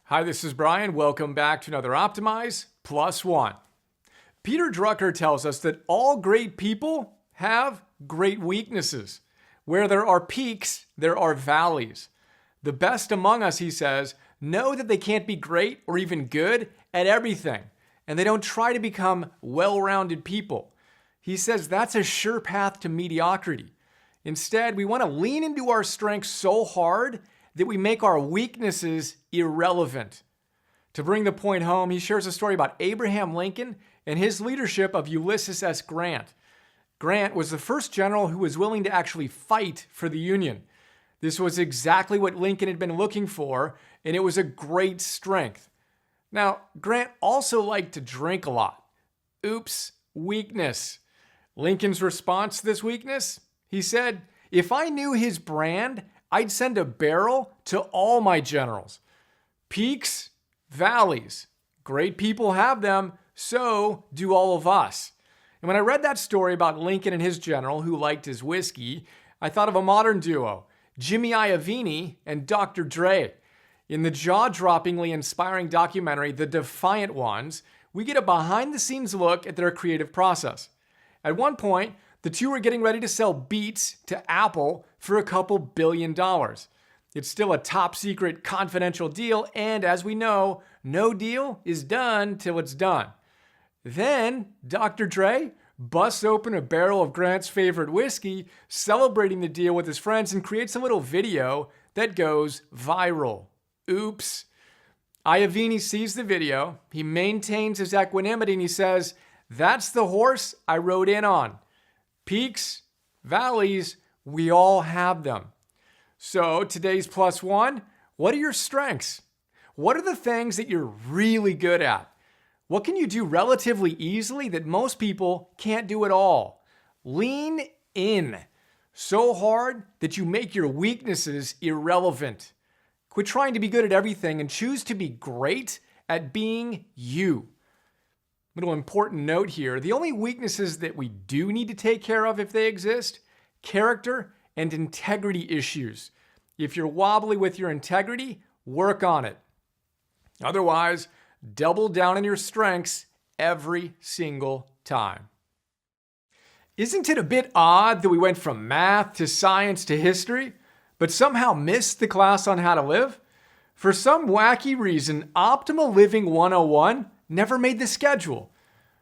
Hi, this is Brian. Welcome back to another Optimize Plus One. Peter Drucker tells us that all great people have great weaknesses. Where there are peaks, there are valleys. The best among us, he says, know that they can't be great or even good at everything, and they don't try to become well-rounded people. He says that's a sure path to mediocrity. Instead, we want to lean into our strengths so hard that we make our weaknesses irrelevant. To bring the point home, he shares a story about Abraham Lincoln and his leadership of Ulysses S. Grant. Grant was the first general who was willing to actually fight for the Union. This was exactly what Lincoln had been looking for, and it was a great strength. Now, Grant also liked to drink a lot. Oops, weakness. Lincoln's response to this weakness? He said, if I knew his brand, I'd send a barrel to all my generals. Peaks, valleys. Great people have them, so do all of us. And when I read that story about Lincoln and his general who liked his whiskey, I thought of a modern duo, Jimmy Iovine and Dr. Dre. In the jaw-droppingly inspiring documentary, The Defiant Ones, we get a behind-the-scenes look at their creative process. At one point, the two were getting ready to sell Beats to Apple for a couple $2 billion. It's still a top-secret confidential deal, and as we know, no deal is done till it's done. Then, Dr. Dre busts open a barrel of Grant's favorite whiskey, celebrating the deal with his friends, and creates a little video that goes viral. Oops. Iovine sees the video, he maintains his equanimity, and he says, that's the horse I rode in on. Peaks, valleys, we all have them. So today's plus one, what are your strengths? What are the things that you're really good at? What can you do relatively easily that most people can't do at all? Lean in so hard that you make your weaknesses irrelevant. Quit trying to be good at everything and choose to be great at being you. Little important note here, the only weaknesses that we do need to take care of if they exist, character and integrity issues. If you're wobbly with your integrity, work on it. Otherwise, double down on your strengths every single time. Isn't it a bit odd that we went from math to science to history, but somehow missed the class on how to live? For some wacky reason, Optimal Living 101 never made the schedule.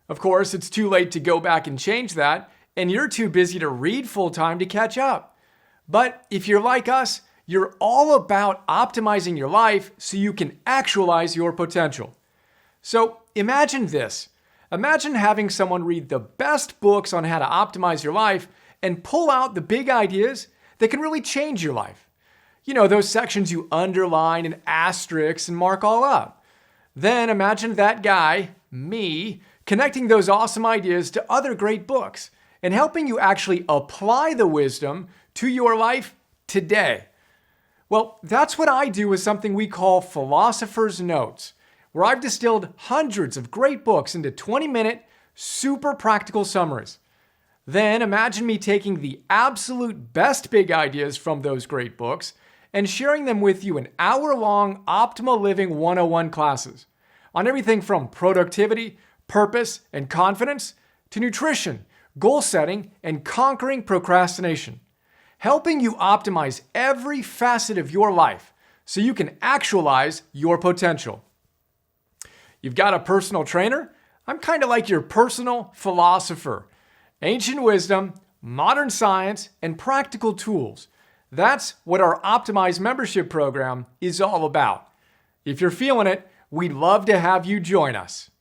Of course, it's too late to go back and change that, and you're too busy to read full-time to catch up. But if you're like us, you're all about optimizing your life so you can actualize your potential. So imagine this. Imagine having someone read the best books on how to optimize your life and pull out the big ideas that can really change your life. You know, those sections you underline and asterisks and mark all up. Then imagine that guy, me, connecting those awesome ideas to other great books and helping you actually apply the wisdom to your life today. Well, that's what I do with something we call Philosopher's Notes, where I've distilled hundreds of great books into 20-minute, super practical summaries. Then imagine me taking the absolute best big ideas from those great books and sharing them with you in hour-long Optimal Living 101 classes on everything from productivity, purpose, and confidence to nutrition, goal setting, and conquering procrastination, helping you optimize every facet of your life so you can actualize your potential. You've got a personal trainer? I'm kind of like your personal philosopher. Ancient wisdom, modern science, and practical tools. That's what our Optimize membership program is all about. If you're feeling it, we'd love to have you join us.